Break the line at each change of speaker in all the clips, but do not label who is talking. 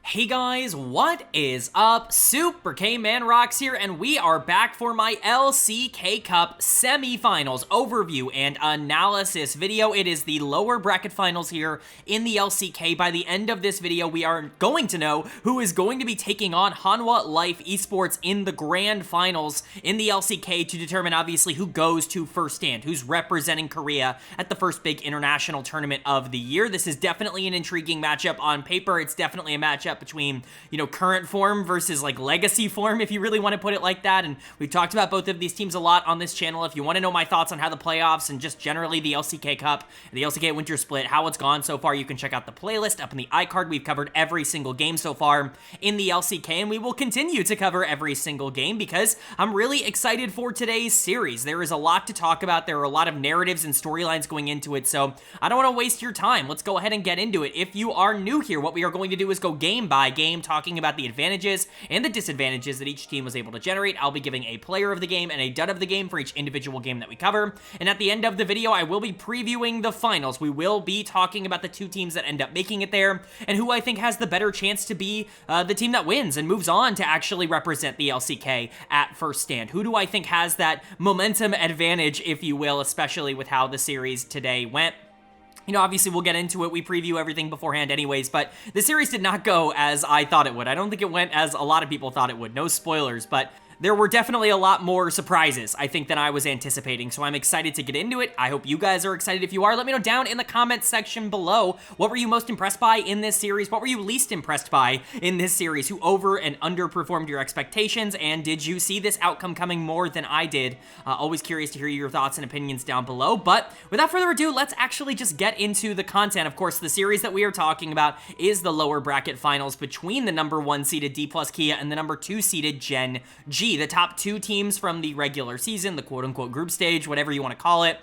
Hey guys, what is up? Super K-Man Rocks here, and we are back for my LCK Cup Semifinals overview and analysis video. It is the lower bracket finals here in the LCK. By the end of this video, we are going to know who is going to be taking on Hanwha Life Esports in the grand finals in the LCK to determine, obviously, who goes to first stand, who's representing Korea at the first big international tournament of the year. This is definitely an intriguing matchup on paper. It's definitely a matchup between, current form versus like legacy form, if you really want to put it like that. And we've talked about both of these teams a lot on this channel. If you want to know my thoughts on how the playoffs and just generally the LCK Cup, the LCK Winter Split, how it's gone so far, you can check out the playlist up in the iCard. We've covered every single game so far in the LCK, and we will continue to cover every single game because I'm really excited for today's series. There is a lot to talk about. There are a lot of narratives and storylines going into it, so I don't want to waste your time. Let's go ahead and get into it. If you are new here, what we are going to do is go game by game, talking about the advantages and the disadvantages that each team was able to generate. I'll be giving a player of the game and a dud of the game for each individual game that we cover. And at the end of the video, I will be previewing the finals. We will be talking about the two teams that end up making it there and who I think has the better chance to be the team that wins and moves on to actually represent the LCK at first stand. Who do I think has that momentum advantage, if you will, especially with how the series today went? Obviously, we'll get into it. We preview everything beforehand anyways, but the series did not go as I thought it would. I don't think it went as a lot of people thought it would. No spoilers, but there were definitely a lot more surprises, I think, than I was anticipating, so I'm excited to get into it. I hope you guys are excited. If you are, let me know down in the comments section below. What were you most impressed by in this series? What were you least impressed by in this series? Who over and underperformed your expectations? And did you see this outcome coming more than I did? Always curious to hear your thoughts and opinions down below. But without further ado, let's actually just get into the content. Of course, the series that we are talking about is the lower bracket finals between the number 1 seeded Dplus KIA and the number 2 seeded Gen.G. The top two teams from the regular season, the quote-unquote group stage, whatever you want to call it.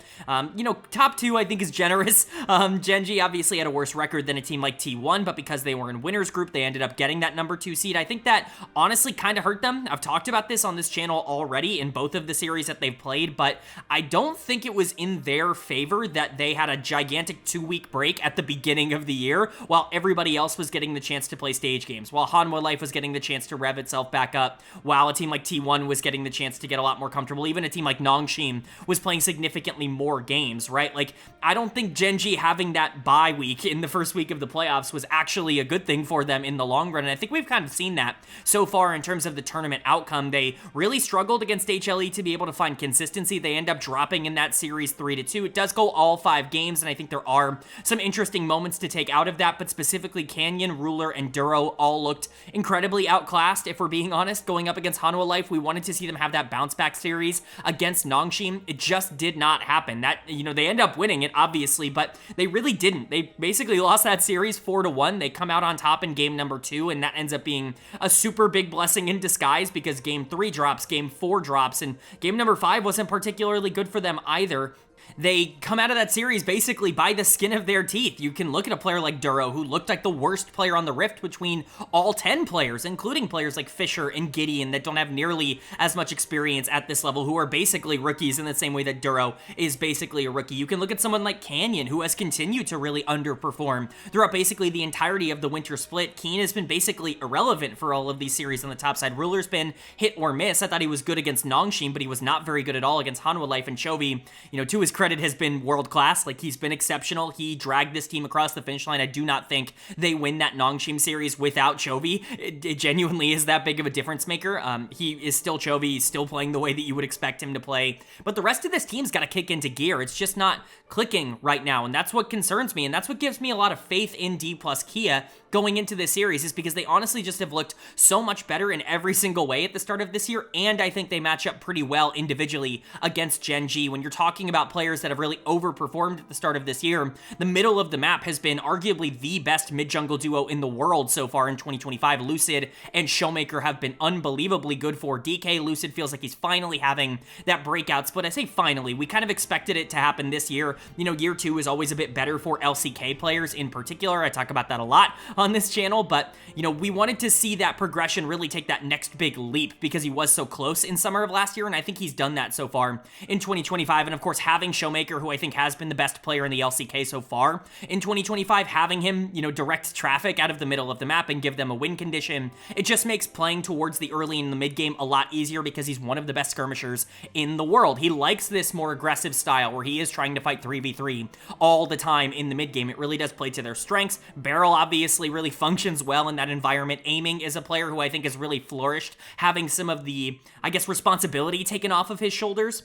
Top two I think is generous. Gen.G obviously had a worse record than a team like T1, but because they were in winners group, they ended up getting that number 2 seed. I think that honestly kind of hurt them. I've talked about this on this channel already in both of the series that they've played, but I don't think it was in their favor that they had a gigantic 2-week break at the beginning of the year while everybody else was getting the chance to play stage games, while Hanwha Life was getting the chance to rev itself back up, while a team like T1 was getting the chance to get a lot more comfortable. Even a team like Nongshim was playing significantly more games, right? Like, I don't think Gen.G having that bye week in the first week of the playoffs was actually a good thing for them in the long run, and I think we've kind of seen that so far in terms of the tournament outcome. They really struggled against HLE to be able to find consistency. They end up dropping in that series 3-2. It does go all 5 games, and I think there are some interesting moments to take out of that, but specifically Canyon, Ruler, and Duro all looked incredibly outclassed, if we're being honest. Going up against Hanwha Life, we wanted to see them have that bounce back series against Nongshim. It just did not happen. That, they end up winning it, obviously, but they really didn't. They basically lost that series 4-1. They come out on top in game number 2, and that ends up being a super big blessing in disguise because game 3 drops, game 4 drops, and game number 5 wasn't particularly good for them either. They come out of that series basically by the skin of their teeth. You can look at a player like Duro, who looked like the worst player on the Rift between all 10 players, including players like Fisher and Gideon that don't have nearly as much experience at this level, who are basically rookies in the same way that Duro is basically a rookie. You can look at someone like Canyon, who has continued to really underperform throughout basically the entirety of the winter split. Keen has been basically irrelevant for all of these series on the top side. Ruler's been hit or miss. I thought he was good against Nongshim, but he was not very good at all against Hanwha Life, and Chovy, to his credit, has been world-class. Like, he's been exceptional. He dragged this team across the finish line. I do not think they win that Nongshim series without Chovy. It genuinely is that big of a difference maker. He is still Chovy. He's still playing the way that you would expect him to play. But the rest of this team's got to kick into gear. It's just not clicking right now, and that's what concerns me, and that's what gives me a lot of faith in Dplus KIA going into this series, is because they honestly just have looked so much better in every single way at the start of this year, and I think they match up pretty well individually against Gen.G. When you're talking about players that have really overperformed at the start of this year, the middle of the map has been arguably the best mid-jungle duo in the world so far in 2025. Lucid and Showmaker have been unbelievably good for DK. Lucid feels like he's finally having that breakout split. I say finally. We kind of expected it to happen this year. Year 2 is always a bit better for LCK players in particular. I talk about that a lot on on this channel, but, you know, we wanted to see that progression really take that next big leap because he was so close in summer of last year, and I think he's done that so far in 2025. And of course, having Showmaker, who I think has been the best player in the LCK so far in 2025, having him, you know, direct traffic out of the middle of the map and give them a win condition, it just makes playing towards the early and the mid game a lot easier because he's one of the best skirmishers in the world. He likes this more aggressive style where he is trying to fight 3v3 all the time in the mid game. It really does play to their strengths. Barrel obviously really functions well in that environment. Aiming is a player who I think has really flourished, having some of the, I guess, responsibility taken off of his shoulders.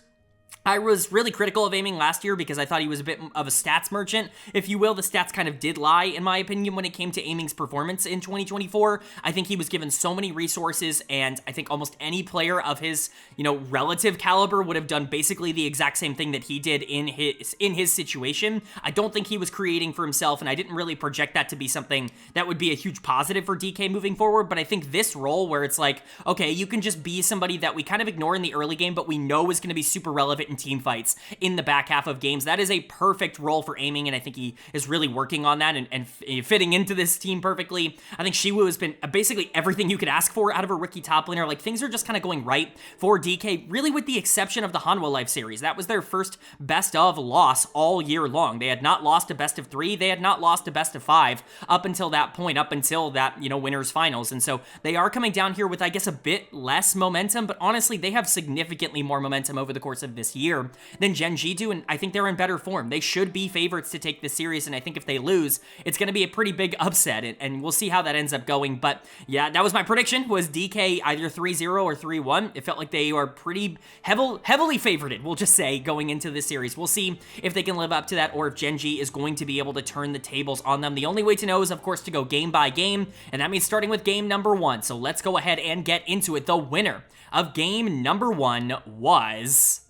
I was really critical of Aiming last year because I thought he was a bit of a stats merchant, if you will. The stats kind of did lie, in my opinion, when it came to Aiming's performance in 2024. I think he was given so many resources, and I think almost any player of his, you know, relative caliber would have done basically the exact same thing that he did in his situation. I don't think he was creating for himself, and I didn't really project that to be something that would be a huge positive for DK moving forward. But I think this role where it's like, okay, you can just be somebody that we kind of ignore in the early game, but we know is going to be super relevant in team fights in the back half of games. That is a perfect role for Aiming, and I think he is really working on that and fitting into this team perfectly. I think Shiwu has been basically everything you could ask for out of a rookie top laner. Like, things are just kind of going right for DK, really with the exception of the Hanwha Life series. That was their first best of loss all year long. They had not lost a best of 3. They had not lost a best of 5 up until that point, up until that, you know, winners finals. And so they are coming down here with, I guess, a bit less momentum, but honestly, they have significantly more momentum over the course of this year than Gen.G do, and I think they're in better form. They should be favorites to take this series, and I think if they lose, it's going to be a pretty big upset, and we'll see how that ends up going. But yeah, that was my prediction, was DK either 3-0 or 3-1. It felt like they are pretty heavily favorited, we'll just say, going into this series. We'll see if they can live up to that, or if Gen.G is going to be able to turn the tables on them. The only way to know is, of course, to go game by game, and that means starting with game number 1. So let's go ahead and get into it. The winner of game number 1 was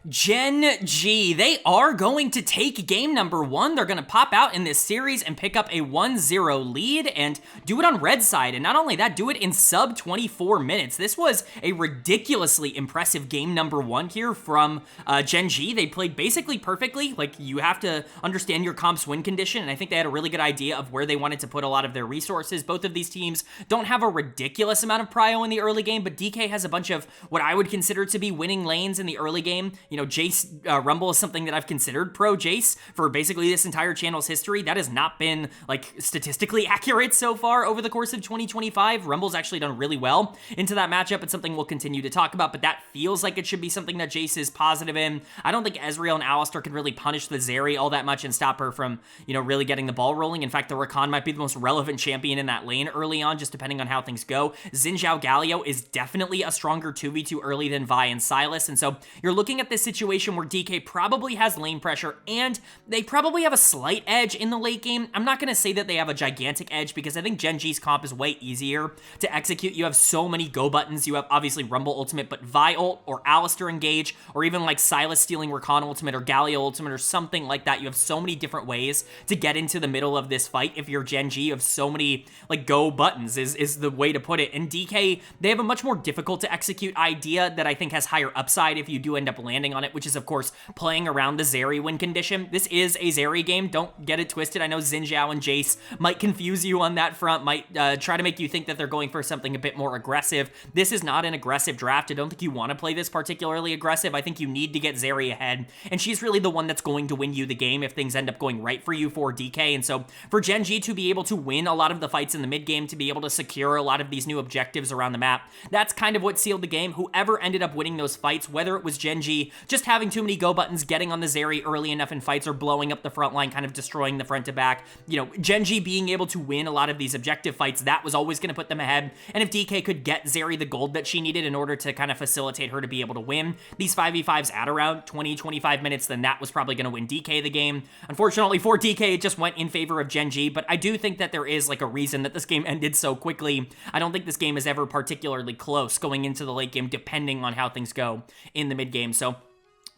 Gen.G. They are going to take game number 1. They're going to pop out in this series and pick up a 1-0 lead and do it on red side. And not only that, do it in sub 24 minutes. This was a ridiculously impressive game number 1 here from Gen.G. They played basically perfectly. Like, you have to understand your comp's win condition, and I think they had a really good idea of where they wanted to put a lot of their resources. Both of these teams don't have a ridiculous amount of prio in the early game, but DK has a bunch of what I would consider to be winning lanes in the early game. You know, Jace Rumble is something that I've considered pro Jace for basically this entire channel's history. That has not been, like, statistically accurate so far over the course of 2025. Rumble's actually done really well into that matchup. It's something we'll continue to talk about, but that feels like it should be something that Jace is positive in. I don't think Ezreal and Alistar can really punish the Zeri all that much and stop her from, you know, really getting the ball rolling. In fact, the Rakan might be the most relevant champion in that lane early on, just depending on how things go. Xin Zhao Galio is definitely a stronger 2v2 early than Vi and Sylas, and so you're looking at this situation where DK probably has lane pressure, and they probably have a slight edge in the late game. I'm not going to say that they have a gigantic edge, because I think Gen.G's comp is way easier to execute. You have so many go buttons. You have, obviously, Rumble ultimate, but Vi ult, or Alistar engage, or even like Sylas stealing Rakan ultimate, or Galio ultimate, or something like that. You have so many different ways to get into the middle of this fight. If you're Gen.G, you have so many, like, go buttons is the way to put it. And DK, they have a much more difficult to execute idea that I think has higher upside if you do end up landing on it, which is, of course, playing around the Zeri win condition. This is a Zeri game. Don't get it twisted. I know Xin Zhao and Jace might confuse you on that front, might try to make you think that they're going for something a bit more aggressive. This is not an aggressive draft. I don't think you want to play this particularly aggressive. I think you need to get Zeri ahead, and she's really the one that's going to win you the game if things end up going right for you for DK. And so for Gen.G to be able to win a lot of the fights in the mid game, to be able to secure a lot of these new objectives around the map, that's kind of what sealed the game. Whoever ended up winning those fights, whether it was Gen.G just having too many go buttons, getting on the Zeri early enough in fights, or blowing up the front line, kind of destroying the front to back, you know, Gen.G being able to win a lot of these objective fights, that was always going to put them ahead. And if DK could get Zeri the gold that she needed in order to kind of facilitate her to be able to win these 5v5s at around 20-25 minutes, then that was probably going to win DK the game. Unfortunately for DK, it just went in favor of Gen.G, but I do think that there is, like, a reason that this game ended so quickly. I don't think this game is ever particularly close going into the late game, depending on how things go in the mid game. So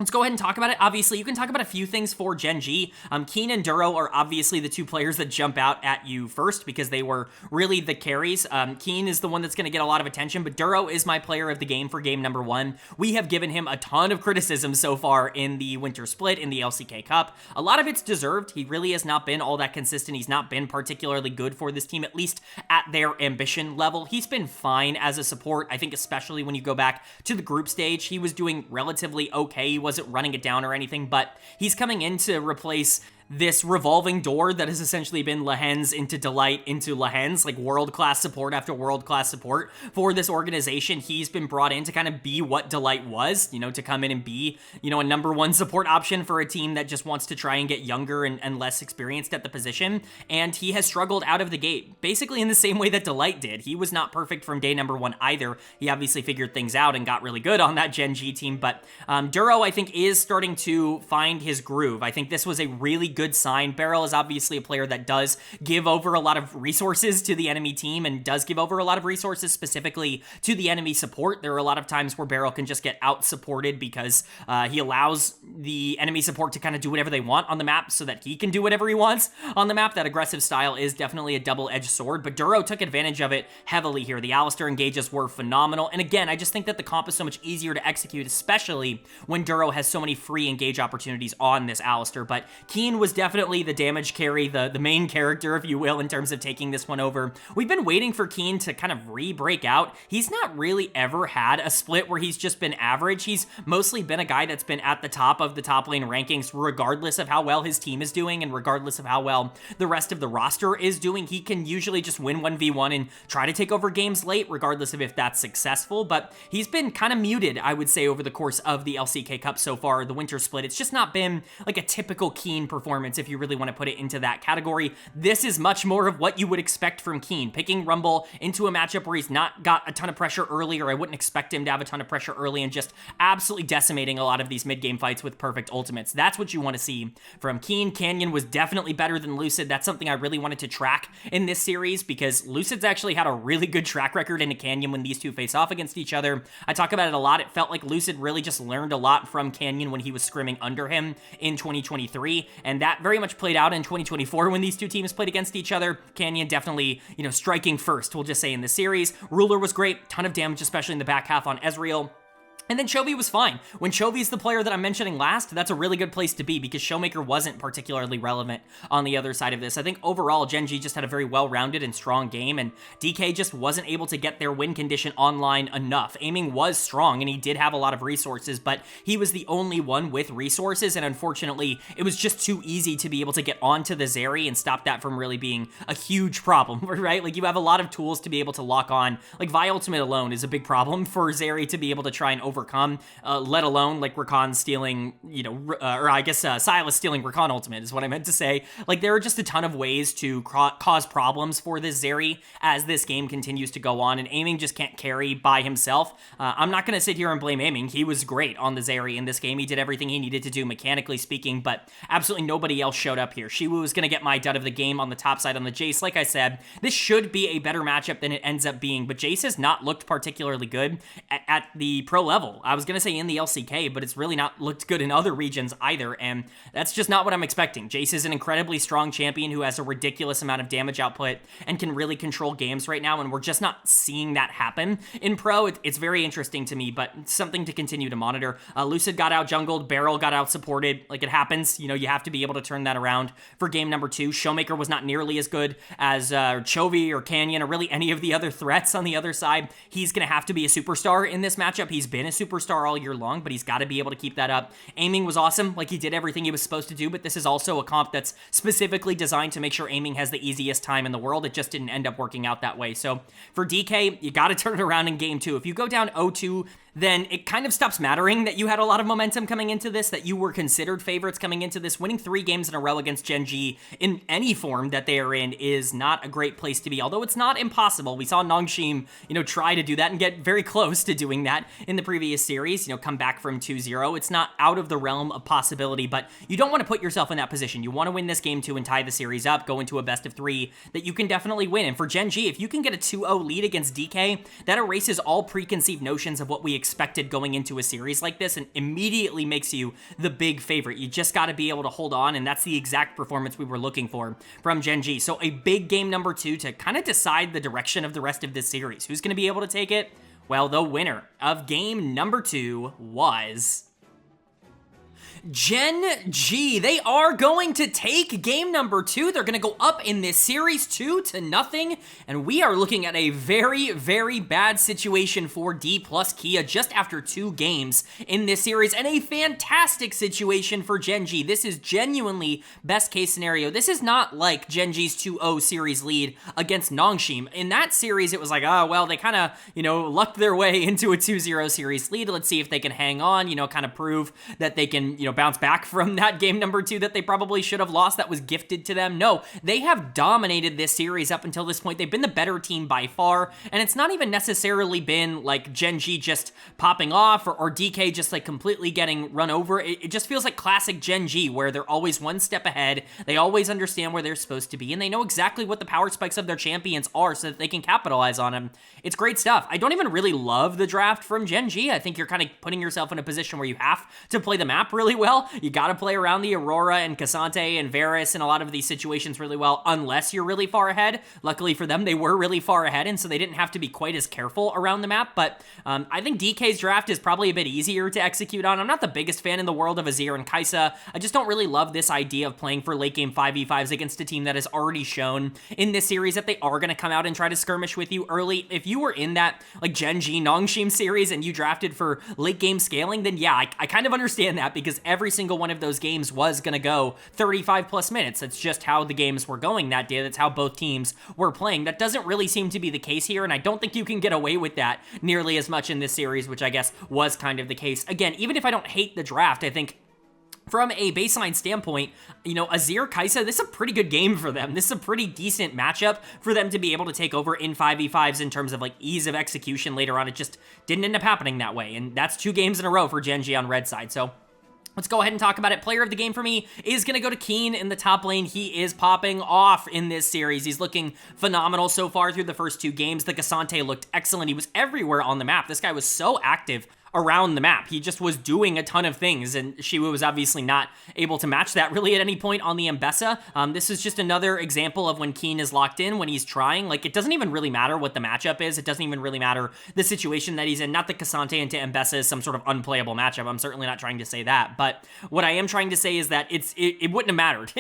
Let's go ahead and talk about it. Obviously, you can talk about a few things for Gen.G. Keen and Duro are obviously the two players that jump out at you first because they were really the carries. Keen is the one that's going to get a lot of attention, but Duro is my player of the game for game number 1. We have given him a ton of criticism so far in the Winter Split, in the LCK Cup. A lot of it's deserved. He really has not been all that consistent. He's not been particularly good for this team, at least at their ambition level. He's been fine as a support. I think especially when you go back to the group stage, he was doing relatively okay. He wasn't running it down or anything, but he's coming in to replace this revolving door that has essentially been Lehens into Delight into Lehens, like world-class support after world-class support for this organization. He's been brought in to kind of be what Delight was, you know, to come in and be, you know, a number 1 support option for a team that just wants to try and get younger and less experienced at the position, and he has struggled out of the gate, basically in the same way that Delight did. He was not perfect from day number 1 either. He obviously figured things out and got really good on that Gen.G team, but Duro, I think, is starting to find his groove. I think this was a really good sign. Beryl is obviously a player that does give over a lot of resources to the enemy team and does give over a lot of resources specifically to the enemy support. There are a lot of times where Beryl can just get out-supported because he allows the enemy support to kind of do whatever they want on the map so that he can do whatever he wants on the map. That aggressive style is definitely a double-edged sword, but Duro took advantage of it heavily here. The Alistar engages were phenomenal, and again, I just think that the comp is so much easier to execute, especially when Duro has so many free engage opportunities on this Alistar, but Keen was definitely the damage carry, the main character, if you will, in terms of taking this one over. We've been waiting for Keen to kind of re-break out. He's not really ever had a split where he's just been average. He's mostly been a guy that's been at the top of the top lane rankings, regardless of how well his team is doing and regardless of how well the rest of the roster is doing. He can usually just win 1v1 and try to take over games late, regardless of if that's successful, but he's been kind of muted, I would say, over the course of the LCK Cup so far, the Winter Split. It's just not been like a typical Keen performance, if you really want to put it into that category. This is much more of what you would expect from Keen. Picking Rumble into a matchup where he's not got a ton of pressure early, or I wouldn't expect him to have a ton of pressure early, and just absolutely decimating a lot of these mid-game fights with perfect ultimates. That's what you want to see from Keen. Canyon was definitely better than Lucid. That's something I really wanted to track in this series because Lucid's actually had a really good track record in a Canyon when these two face off against each other. I talk about it a lot. It felt like Lucid really just learned a lot from Canyon when he was scrimming under him in 2023, and that very much played out in 2024 when these two teams played against each other. Canyon definitely, you know, striking first, we'll just say, in the series. Ruler was great, ton of damage, especially in the back half on Ezreal. And then Chovy was fine. When Chovy's the player that I'm mentioning last, that's a really good place to be because Showmaker wasn't particularly relevant on the other side of this. I think overall, Gen.G just had a very well-rounded and strong game, and DK just wasn't able to get their win condition online enough. Aiming was strong, and he did have a lot of resources, but he was the only one with resources, and unfortunately, it was just too easy to be able to get onto the Zeri and stop that from really being a huge problem, right? Like, you have a lot of tools to be able to lock on. Like, Vi Ultimate alone is a big problem for Zeri to be able to try and overcome, let alone like Rakan stealing, you know, or I guess Silas stealing Rakan Ultimate is what I meant to say. Like, there are just a ton of ways to cause problems for this Zeri as this game continues to go on, and Aiming just can't carry by himself. I'm not going to sit here and blame Aiming. He was great on the Zeri in this game. He did everything he needed to do mechanically speaking, but absolutely nobody else showed up here. Shiwu was going to get my dud of the game on the top side on the Jace. Like I said, this should be a better matchup than it ends up being, but Jace has not looked particularly good at the pro level. I was going to say in the LCK, but it's really not looked good in other regions either, and that's just not what I'm expecting. Jace is an incredibly strong champion who has a ridiculous amount of damage output and can really control games right now, and we're just not seeing that happen in pro. It's very interesting to me, but something to continue to monitor. Lucid got out jungled, Beryl got out supported. Like, it happens. You know, you have to be able to turn that around for game number 2. Showmaker was not nearly as good as Chovy or Canyon or really any of the other threats on the other side. He's going to have to be a superstar in this matchup. He's been a superstar all year long, but he's got to be able to keep that up. Aiming was awesome. Like, he did everything he was supposed to do, but this is also a comp that's specifically designed to make sure Aiming has the easiest time in the world. It just didn't end up working out that way. So for DK, you got to turn it around in game 2. If you go down 0-2, then it kind of stops mattering that you had a lot of momentum coming into this, that you were considered favorites coming into this. Winning 3 games in a row against Gen.G in any form that they are in is not a great place to be, although it's not impossible. We saw Nongshim, you know, try to do that and get very close to doing that in the previous previous series, you know, come back from 2-0. It's not out of the realm of possibility, but you don't want to put yourself in that position. You want to win this game 2 and tie the series up, go into a best of 3 that you can definitely win. And for Gen.G, if you can get a 2-0 lead against DK, that erases all preconceived notions of what we expected going into a series like this and immediately makes you the big favorite. You just got to be able to hold on, and that's the exact performance we were looking for from Gen.G. So a big game number 2 to kind of decide the direction of the rest of this series. Who's going to be able to take it? Well, the winner of game number 2 was Gen.G. They are going to take game number 2. They're going to go up in this series 2-0, and we are looking at a very, very bad situation for Dplus KIA just after 2 games in this series, and a fantastic situation for Gen.G. This is genuinely best case scenario. This is not like Gen.G's 2-0 series lead against Nongshim. In that series, it was like, oh, well, they kind of, you know, lucked their way into a 2-0 series lead. Let's see if they can hang on, you know, kind of prove that they can, you know, bounce back from that game number 2 that they probably should have lost that was gifted to them. No, they have dominated this series up until this point. They've been the better team by far, and it's not even necessarily been like Gen.G just popping off or DK just like completely getting run over. It just feels like classic Gen.G where they're always one step ahead. They always understand where they're supposed to be, and they know exactly what the power spikes of their champions are so that they can capitalize on them. It's great stuff. I don't even really love the draft from Gen.G. I think you're kind of putting yourself in a position where you have to play the map really well. You got to play around the Aurora and Cassante and Varus and a lot of these situations really well, unless you're really far ahead. Luckily for them, they were really far ahead, and so they didn't have to be quite as careful around the map, but I think DK's draft is probably a bit easier to execute on. I'm not the biggest fan in the world of Azir and Kai'Sa. I just don't really love this idea of playing for late game 5v5s against a team that has already shown in this series that they are going to come out and try to skirmish with you early. If you were in that like Gen.G Nongshim series and you drafted for late game scaling, then yeah, I kind of understand that, because every single one of those games was going to go 35 plus minutes. That's just how the games were going that day. That's how both teams were playing. That doesn't really seem to be the case here, and I don't think you can get away with that nearly as much in this series, which I guess was kind of the case. Again, even if I don't hate the draft, I think from a baseline standpoint, you know, Azir, Kai'Sa, this is a pretty good game for them. This is a pretty decent matchup for them to be able to take over in 5v5s in terms of like ease of execution later on. It just didn't end up happening that way, and that's 2 games in a row for Gen.G on red side. So let's go ahead and talk about it. Player of the game for me is going to go to Keen in the top lane. He is popping off in this series. He's looking phenomenal so far through the first 2 games. The Cassante looked excellent. He was everywhere on the map. This guy was so active around the map. He just was doing a ton of things, and Shiwu was obviously not able to match that really at any point on the Mbessa. This is just another example of when Keen is locked in, when he's trying. Like, it doesn't even really matter what the matchup is. It doesn't even really matter the situation that he's in. Not that Cassante into Mbessa is some sort of unplayable matchup. I'm certainly not trying to say that, but what I am trying to say is that it wouldn't have mattered.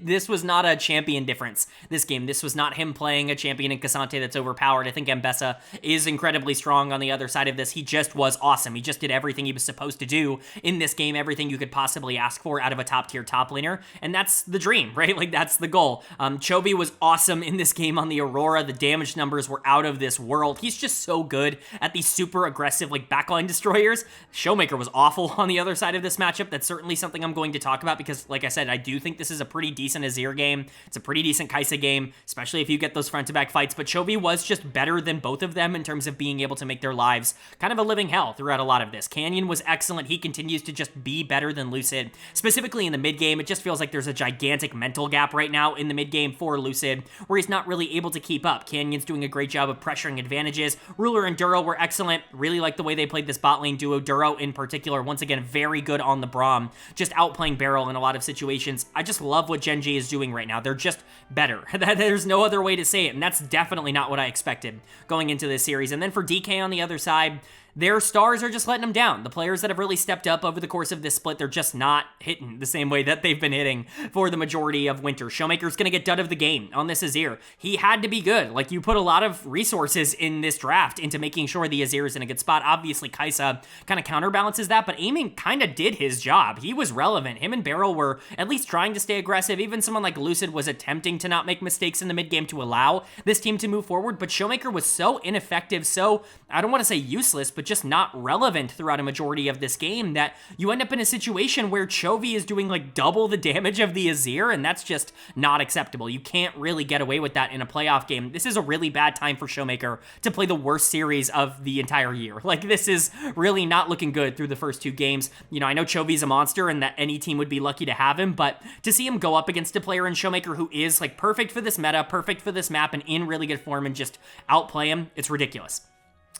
This was not a champion difference this game. This was not him playing a champion in Cassante that's overpowered. I think Mbessa is incredibly strong on the other side of this. He just was awesome. He just did everything he was supposed to do in this game, everything you could possibly ask for out of a top-tier top laner, and that's the dream, right? Like, that's the goal. Chovy was awesome in this game on the Aurora. The damage numbers were out of this world. He's just so good at these super aggressive, like, backline destroyers. Showmaker was awful on the other side of this matchup. That's certainly something I'm going to talk about because, like I said, I do think this is a pretty decent Azir game. It's a pretty decent Kai'Sa game, especially if you get those front-to-back fights, but Chovy was just better than both of them in terms of being able to make their lives kind of a living hell throughout a lot of this. Canyon was excellent. He continues to just be better than Lucid. Specifically in the mid game, it just feels like there's a gigantic mental gap right now in the mid game for Lucid, where he's not really able to keep up. Canyon's doing a great job of pressuring advantages. Ruler and Duro were excellent. Really like the way they played this bot lane duo. Duro in particular, once again, very good on the Braum, just outplaying Beryl in a lot of situations. I just love what Gen.G is doing right now. They're just better. There's no other way to say it, and that's definitely not what I expected going into this series. And then for DK on the other side, their stars are just letting them down. The players that have really stepped up over the course of this split, they're just not hitting the same way that they've been hitting for the majority of winter. Showmaker's going to get dud of the game on this Azir. He had to be good. Like, you put a lot of resources in this draft into making sure the Azir is in a good spot. Obviously, Kai'Sa kind of counterbalances that, but Aiming kind of did his job. He was relevant. Him and Beryl were at least trying to stay aggressive. Even someone like Lucid was attempting to not make mistakes in the mid game to allow this team to move forward, but Showmaker was so ineffective, so, I don't want to say useless, but but just not relevant throughout a majority of this game, that you end up in a situation where Chovy is doing like double the damage of the Azir, and that's just not acceptable. You can't really get away with that in a playoff game. This is a really bad time for Showmaker to play the worst series of the entire year. Like, this is really not looking good through the first 2 games. You know, I know Chovy's a monster and that any team would be lucky to have him, but to see him go up against a player in Showmaker who is like perfect for this meta, perfect for this map, and in really good form, and just outplay him, it's ridiculous.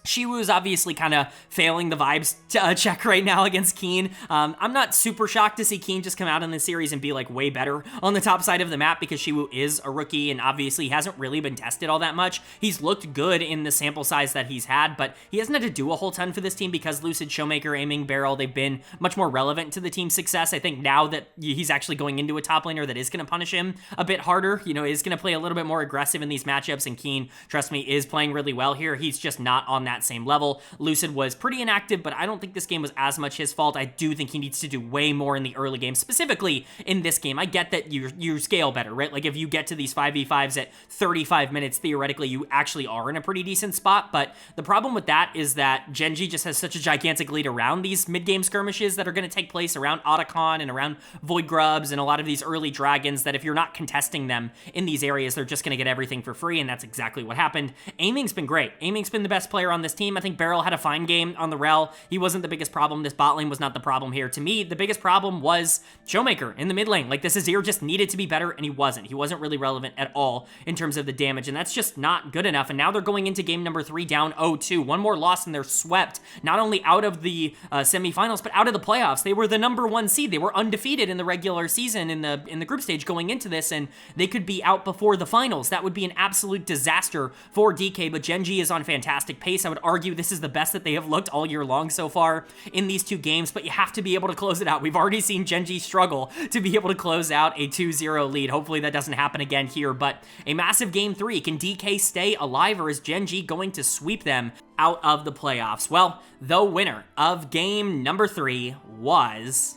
Shiwu is obviously kind of failing the vibes check right now against Keen. I'm not super shocked to see Keen just come out in this series and be like way better on the top side of the map, because Shiwu is a rookie and obviously hasn't really been tested all that much. He's looked good in the sample size that he's had, but he hasn't had to do a whole ton for this team because Lucid, Showmaker, Aiming, Beryl, they've been much more relevant to the team's success. I think now that he's actually going into a top laner that is going to punish him a bit harder, you know, is going to play a little bit more aggressive in these matchups, and Keen, trust me, is playing really well here. He's just not on that same level. Lucid was pretty inactive, but I don't think this game was as much his fault. I do think he needs to do way more in the early game, specifically in this game. I get that you scale better, right? Like, if you get to these 5v5s at 35 minutes, theoretically, you actually are in a pretty decent spot, but the problem with that is that Gen.G just has such a gigantic lead around these mid-game skirmishes that are going to take place around Otacon and around Void Grubs and a lot of these early dragons, that if you're not contesting them in these areas, they're just going to get everything for free, and that's exactly what happened. Aiming's been great. Aiming's been the best player on this team. I think Beryl had a fine game on the rel. He wasn't the biggest problem. This bot lane was not the problem here. To me, the biggest problem was Showmaker in the mid lane. Like, this Azir just needed to be better, and he wasn't. He wasn't really relevant at all in terms of the damage, and that's just not good enough. And now they're going into game number 3 down 0-2. One more loss, and they're swept, not only out of the semifinals, but out of the playoffs. They were the number 1 seed. They were undefeated in the regular season in the group stage going into this, and they could be out before the finals. That would be an absolute disaster for DK, but Gen.G is on fantastic pace. I would argue this is the best that they have looked all year long so far in these 2 games, but you have to be able to close it out. We've already seen Gen.G struggle to be able to close out a 2-0 lead. Hopefully that doesn't happen again here, but a massive game 3. Can DK stay alive, or is Gen.G going to sweep them out of the playoffs? Well, the winner of game number 3 was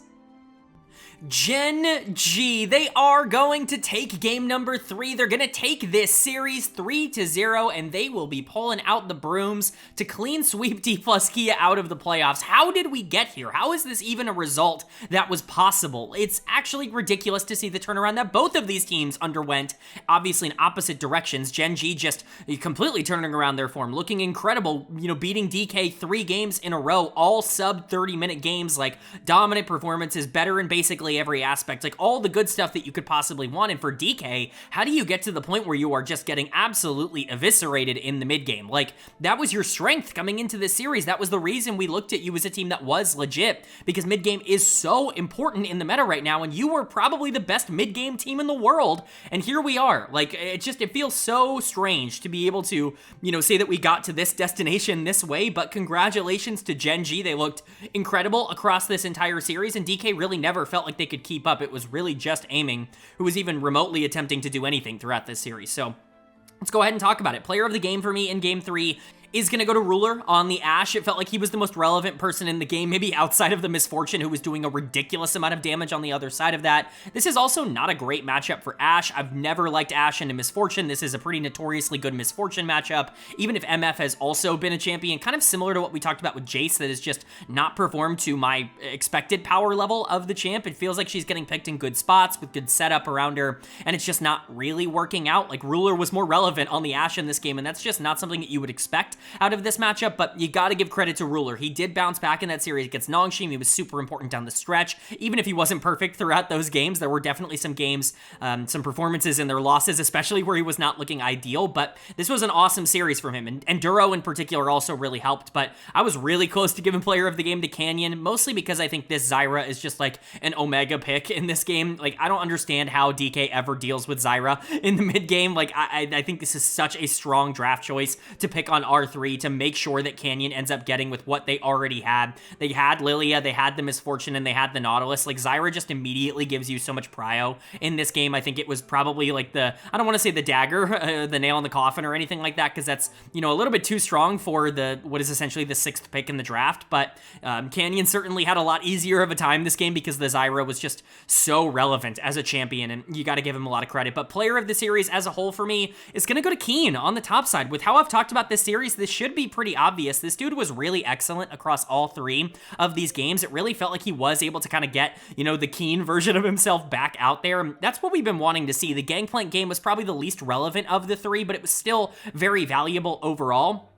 Gen.G. They are going to take game number 3. They're going to take this series 3-0, and they will be pulling out the brooms to clean sweep Dplus KIA out of the playoffs. How did we get here? How is this even a result that was possible? It's actually ridiculous to see the turnaround that both of these teams underwent, obviously in opposite directions. Gen.G just completely turning around their form, looking incredible, you know, beating DK 3 games in a row, all sub 30-minute games, like dominant performances, better in basically every aspect, like all the good stuff that you could possibly want. And for DK, how do you get to the point where you are just getting absolutely eviscerated in the mid game? Like, that was your strength coming into this series. That was the reason we looked at you as a team that was legit, because mid game is so important in the meta right now, and you were probably the best mid game team in the world, and here we are. Like, it feels so strange to be able to, you know, say that we got to this destination this way, but congratulations to Gen.G. They looked incredible across this entire series, and DK really never felt like they could keep up. It was really just Aiming who was even remotely attempting to do anything throughout this series. So let's go ahead and talk about it. Player of the game for me in game 3 is going to go to Ruler on the Ashe. It felt like he was the most relevant person in the game, maybe outside of the Misfortune, who was doing a ridiculous amount of damage on the other side of that. This is also not a great matchup for Ashe. I've never liked Ashe into Misfortune. This is a pretty notoriously good Misfortune matchup, even if MF has also been a champion, kind of similar to what we talked about with Jace, that has just not performed to my expected power level of the champ. It feels like she's getting picked in good spots with good setup around her, and it's just not really working out. Like, Ruler was more relevant on the Ashe in this game, and that's just not something that you would expect out of this matchup, but you got to give credit to Ruler. He did bounce back in that series against Nongshim. He was super important down the stretch. Even if he wasn't perfect throughout those games, there were definitely some games, some performances in their losses, especially where he was not looking ideal, but this was an awesome series from him, and Duro in particular also really helped, but I was really close to giving player of the game to Canyon, mostly because I think this Zyra is just like an Omega pick in this game. Like, I don't understand how DK ever deals with Zyra in the mid game. Like, I think this is such a strong draft choice to pick on R3 to make sure that Canyon ends up getting with what they already had. They had Lilia, they had the Misfortune, and they had the Nautilus. Like, Zyra just immediately gives you so much prio in this game. I think it was probably like I don't want to say the dagger, the nail in the coffin or anything like that, because that's, you know, a little bit too strong for what is essentially the 6th pick in the draft, but Canyon certainly had a lot easier of a time this game because the Zyra was just so relevant as a champion, and you got to give him a lot of credit. But player of the series as a whole for me is going to go to Keen on the top side. With how I've talked about this series, series, this should be pretty obvious. This dude was really excellent across all 3 of these games. It really felt like he was able to kind of get, the keen version of himself back out there. That's what we've been wanting to see. The Gangplank game was probably the least relevant of the 3, but it was still very valuable overall.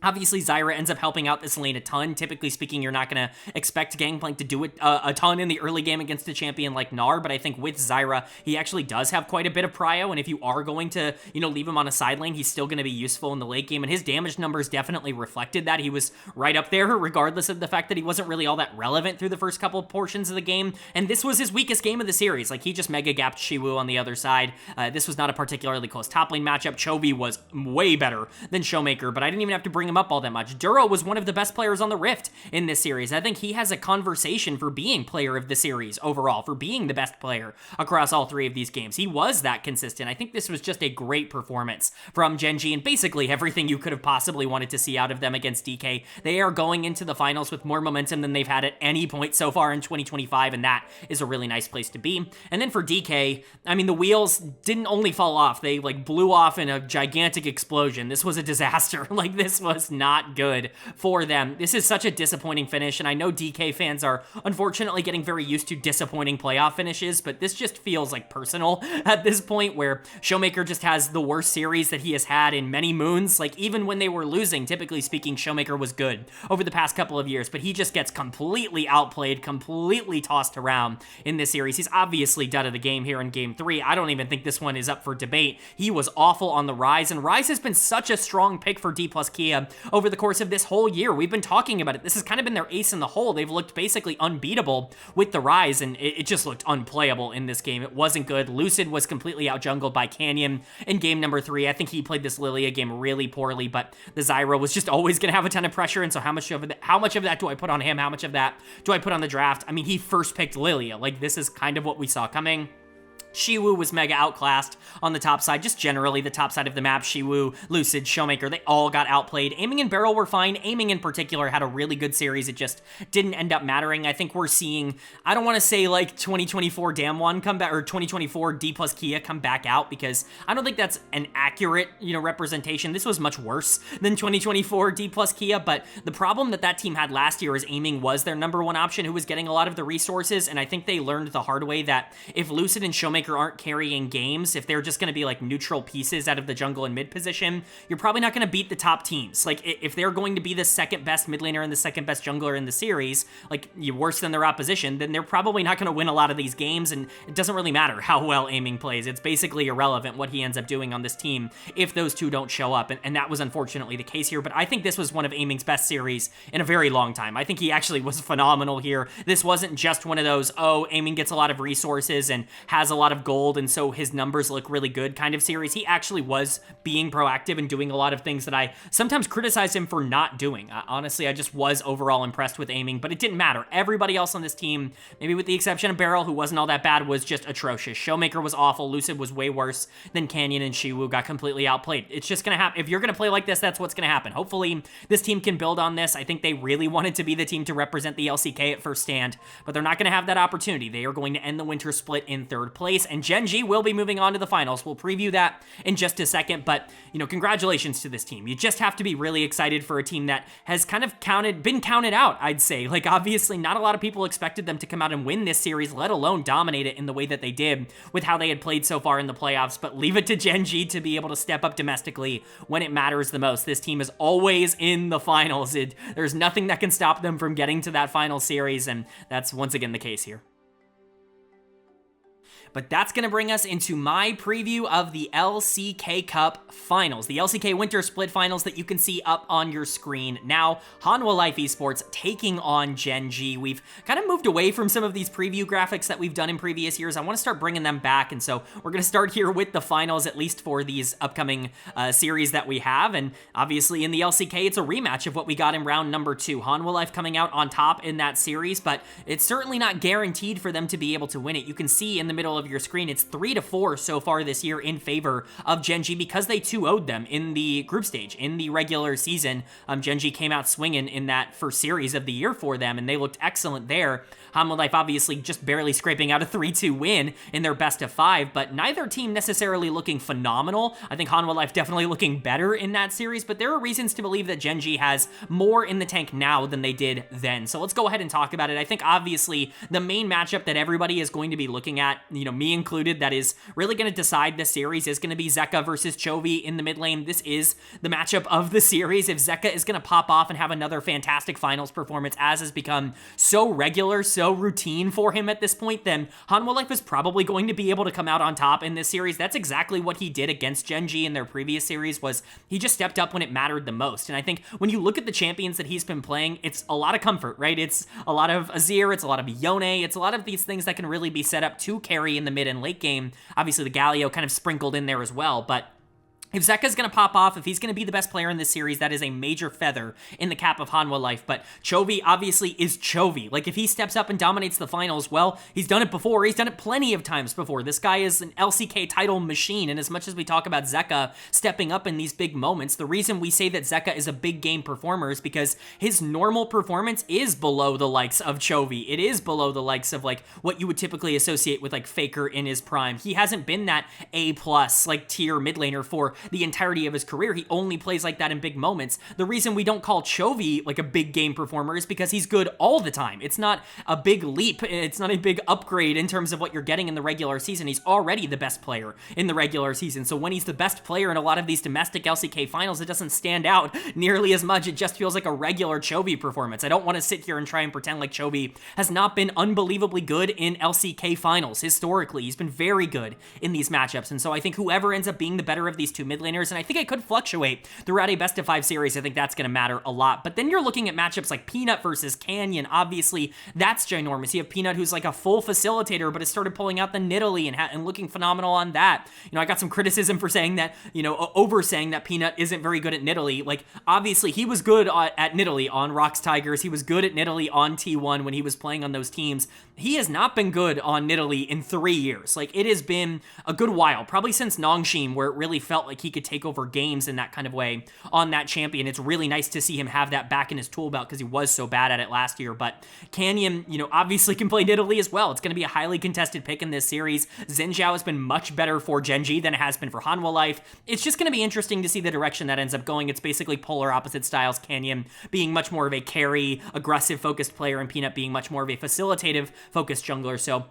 Obviously, Zyra ends up helping out this lane a ton. Typically speaking, you're not going to expect Gangplank to do it a ton in the early game against a champion like Gnar, but I think with Zyra, he actually does have quite a bit of prio, and if you are going to, leave him on a side lane, he's still going to be useful in the late game, and his damage numbers definitely reflected that. He was right up there, regardless of the fact that he wasn't really all that relevant through the first couple of portions of the game, and this was his weakest game of the series. Like, he just mega-gapped Xiwu on the other side. This was not a particularly close top lane matchup. Chovy was way better than Showmaker, but I didn't even have to bring him up all that much. Duro was one of the best players on the Rift in this series. I think he has a conversation for being player of the series overall, for being the best player across all 3 of these games. He was that consistent. I think this was just a great performance from Gen.G and basically everything you could have possibly wanted to see out of them against DK. They are going into the finals with more momentum than they've had at any point so far in 2025, and that is a really nice place to be. And then for DK, I mean, the wheels didn't only fall off, they blew off in a gigantic explosion. This was a disaster. This was not good for them. This is such a disappointing finish, and I know DK fans are unfortunately getting very used to disappointing playoff finishes, but this just feels personal at this point, where Showmaker just has the worst series that he has had in many moons. Even when they were losing, typically speaking, Showmaker was good over the past couple of years, but he just gets completely outplayed, completely tossed around in this series. He's obviously done of the game here in Game 3. I don't even think this one is up for debate. He was awful on the Rise, and Rise has been such a strong pick for Dplus KIA over the course of this whole year. We've been talking about it. This has kind of been their ace in the hole. They've looked basically unbeatable with the Rise, and it just looked unplayable in this game. It wasn't good. Lucid was completely outjungled by Canyon in game number 3. I think he played this Lilia game really poorly, but the Zyra was just always going to have a ton of pressure, and so how much of that do I put on him? How much of that do I put on the draft? I mean, he first picked Lilia. This is kind of what we saw coming. Xiwu was mega outclassed on the top side, just generally the top side of the map. Xiwu, Lucid, Showmaker, they all got outplayed. Aiming and Beryl were fine. Aiming in particular had a really good series. It just didn't end up mattering. I think we're seeing, I don't want to say 2024 Damwon come back, or 2024 Dplus KIA come back out, because I don't think that's an accurate, representation. This was much worse than 2024 Dplus KIA, but the problem that team had last year is Aiming was their #1 option, who was getting a lot of the resources, and I think they learned the hard way that if Lucid and Showmaker aren't carrying games, if they're just going to be neutral pieces out of the jungle and mid position, you're probably not going to beat the top teams. If they're going to be the second best mid laner and the second best jungler in the series, you're worse than their opposition, then they're probably not going to win a lot of these games, and it doesn't really matter how well Aiming plays. It's basically irrelevant what he ends up doing on this team if those two don't show up, and that was unfortunately the case here, but I think this was one of Aiming's best series in a very long time. I think he actually was phenomenal here. This wasn't just one of those, Aiming gets a lot of resources and has a lot of gold, and so his numbers look really good kind of series. He actually was being proactive and doing a lot of things that I sometimes criticize him for not doing. Honestly, I just was overall impressed with Aiming, but it didn't matter. Everybody else on this team, maybe with the exception of Beryl, who wasn't all that bad, was just atrocious. Showmaker was awful. Lucid was way worse than Canyon, and Xiwu got completely outplayed. It's just going to happen. If you're going to play like this, that's what's going to happen. Hopefully, this team can build on this. I think they really wanted to be the team to represent the LCK at first stand, but they're not going to have that opportunity. They are going to end the winter split in 3rd place, and Gen.G will be moving on to the finals. We'll preview that in just a second, but, congratulations to this team. You just have to be really excited for a team that has kind of been counted out, I'd say. Obviously, not a lot of people expected them to come out and win this series, let alone dominate it in the way that they did with how they had played so far in the playoffs, but leave it to Gen.G to be able to step up domestically when it matters the most. This team is always in the finals. There's nothing that can stop them from getting to that final series, and that's once again the case here. But that's going to bring us into my preview of the LCK Cup Finals, the LCK Winter Split Finals that you can see up on your screen now. Hanwha Life Esports taking on Gen.G. We've kind of moved away from some of these preview graphics that we've done in previous years. I want to start bringing them back, and so we're going to start here with the finals, at least for these upcoming series that we have. And obviously in the LCK, it's a rematch of what we got in round number 2. Hanwha Life coming out on top in that series, but it's certainly not guaranteed for them to be able to win it. You can see in the middle of of your screen, it's 3-4 so far this year in favor of Gen.G because they 2-0'd them in the group stage. In the regular season, Gen.G came out swinging in that first series of the year for them, and they looked excellent there. Hanwha Life obviously just barely scraping out a 3-2 win in their best of 5, but neither team necessarily looking phenomenal. I think Hanwha Life definitely looking better in that series, but there are reasons to believe that Gen.G has more in the tank now than they did then. So let's go ahead and talk about it. I think obviously the main matchup that everybody is going to be looking at, me included, that is really going to decide the series is going to be Zeka versus Chovy in the mid lane. This is the matchup of the series. If Zeka is going to pop off and have another fantastic finals performance, as has become so regular, so routine for him at this point, then Hanwha Life is probably going to be able to come out on top in this series. That's exactly what he did against Gen.G in their previous series, was he just stepped up when it mattered the most. And I think when you look at the champions that he's been playing, it's a lot of comfort, right? It's a lot of Azir, it's a lot of Yone, it's a lot of these things that can really be set up to carry in the mid and late game. Obviously the Galio kind of sprinkled in there as well, but if Zeka's going to pop off, if he's going to be the best player in this series, that is a major feather in the cap of Hanwha Life. But Chovy obviously is Chovy. Like, if he steps up and dominates the finals, well, he's done it before. He's done it plenty of times before. This guy is an LCK title machine, and as much as we talk about Zeka stepping up in these big moments, the reason we say that Zeka is a big game performer is because his normal performance is below the likes of Chovy. It is below the likes of, like, what you would typically associate with, like, Faker in his prime. He hasn't been that A+, like, tier mid laner for the entirety of his career. He only plays like that in big moments. The reason we don't call Chovy like a big game performer is because he's good all the time. It's not a big leap. It's not a big upgrade in terms of what you're getting in the regular season. He's already the best player in the regular season. So when he's the best player in a lot of these domestic LCK finals, it doesn't stand out nearly as much. It just feels like a regular Chovy performance. I don't want to sit here and try and pretend like Chovy has not been unbelievably good in LCK finals. Historically, he's been very good in these matchups. And so I think whoever ends up being the better of these two mid laners, and I think it could fluctuate throughout a best of 5 series. I think that's going to matter a lot. But then you're looking at matchups like Peanut versus Canyon. Obviously, that's ginormous. You have Peanut, who's like a full facilitator, but has started pulling out the Nidalee and looking phenomenal on that. I got some criticism for saying that, over saying that Peanut isn't very good at Nidalee. Like, obviously, he was good at Nidalee on Rocks Tigers. He was good at Nidalee on T1 when he was playing on those teams. He has not been good on Nidalee in 3 years. Like, it has been a good while, probably since Nongshim, where it really felt like he could take over games in that kind of way on that champion. It's really nice to see him have that back in his tool belt because he was so bad at it last year. But Canyon, obviously can play Nidalee as well. It's going to be a highly contested pick in this series. Xin Zhao has been much better for Gen.G than it has been for Hanwha Life. It's just going to be interesting to see the direction that ends up going. It's basically polar opposite styles. Canyon being much more of a carry, aggressive focused player, and Peanut being much more of a facilitative focused jungler. So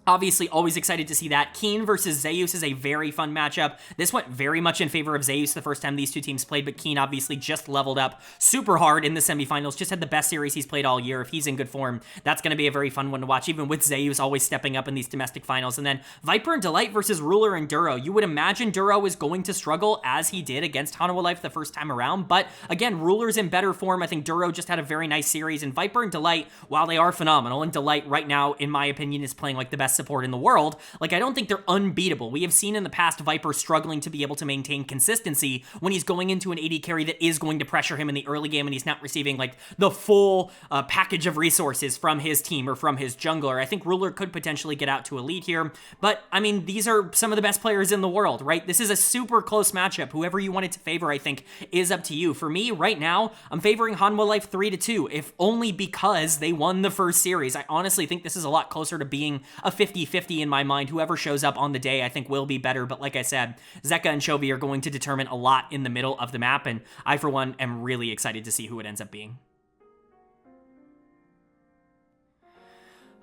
obviously, always excited to see that. Keen versus Zeus is a very fun matchup. This went very much in favor of Zeus the first time these two teams played, but Keen obviously just leveled up super hard in the semifinals, just had the best series he's played all year. If he's in good form, that's going to be a very fun one to watch, even with Zeus always stepping up in these domestic finals. And then Viper and Delight versus Ruler and Duro. You would imagine Duro is going to struggle as he did against Hanwha Life the first time around, but again, Ruler's in better form. I think Duro just had a very nice series, and Viper and Delight, while they are phenomenal, and Delight right now, in my opinion, is playing like the best support in the world, like, I don't think they're unbeatable. We have seen in the past Viper struggling to be able to maintain consistency when he's going into an AD carry that is going to pressure him in the early game and he's not receiving like the full package of resources from his team or from his jungler. I think Ruler could potentially get out to a lead here, but I mean, these are some of the best players in the world, right? This is a super close matchup. Whoever you wanted to favor, I think, is up to you. For me, right now, I'm favoring Hanwha Life 3-2, if only because they won the first series. I honestly think this is a lot closer to being a 50-50 in my mind. Whoever shows up on the day, I think, will be better. But like I said, Zeka and Chovy are going to determine a lot in the middle of the map, and I, for one, am really excited to see who it ends up being.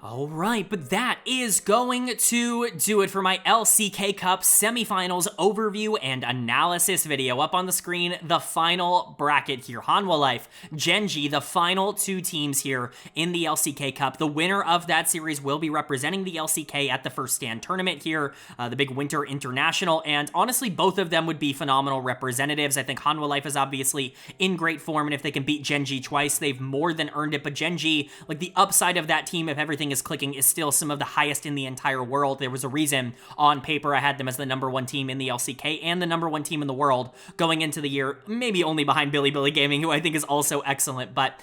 All right, but that is going to do it for my LCK Cup semifinals overview and analysis video. Up on the screen, the final bracket here. Hanwha Life, Gen.G, the final two teams here in the LCK Cup. The winner of that series will be representing the LCK at the First Stand tournament here, the big Winter International, and honestly, both of them would be phenomenal representatives. I think Hanwha Life is obviously in great form, and if they can beat Gen.G twice, they've more than earned it, but Gen.G, like, the upside of that team, if everything is clicking is still some of the highest in the entire world. There was a reason on paper I had them as the #1 team in the LCK and the #1 team in the world going into the year, maybe only behind Billy Gaming, who I think is also excellent. But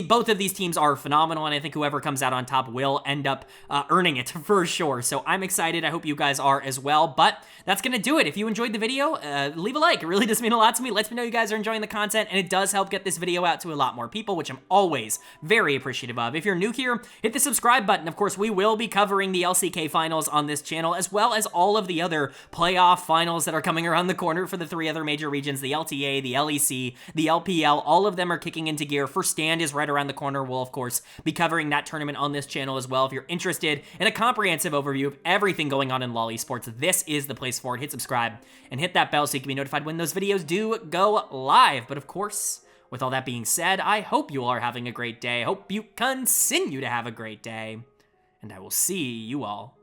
both of these teams are phenomenal, and I think whoever comes out on top will end up earning it for sure. So I'm excited. I hope you guys are as well. But that's going to do it. If you enjoyed the video, leave a like. It really does mean a lot to me. Lets me know you guys are enjoying the content, and it does help get this video out to a lot more people, which I'm always very appreciative of. If you're new here, hit the subscribe button. Of course, we will be covering the LCK finals on this channel, as well as all of the other playoff finals that are coming around the corner for the 3 other major regions, the LTA, the LEC, the LPL. All of them are kicking into gear. First Stand is right around the corner. We'll, of course, be covering that tournament on this channel as well. If you're interested in a comprehensive overview of everything going on in LoL esports, this is the place for it. Hit subscribe and hit that bell so you can be notified when those videos do go live. But of course, with all that being said, I hope you all are having a great day. I hope you continue to have a great day. And I will see you all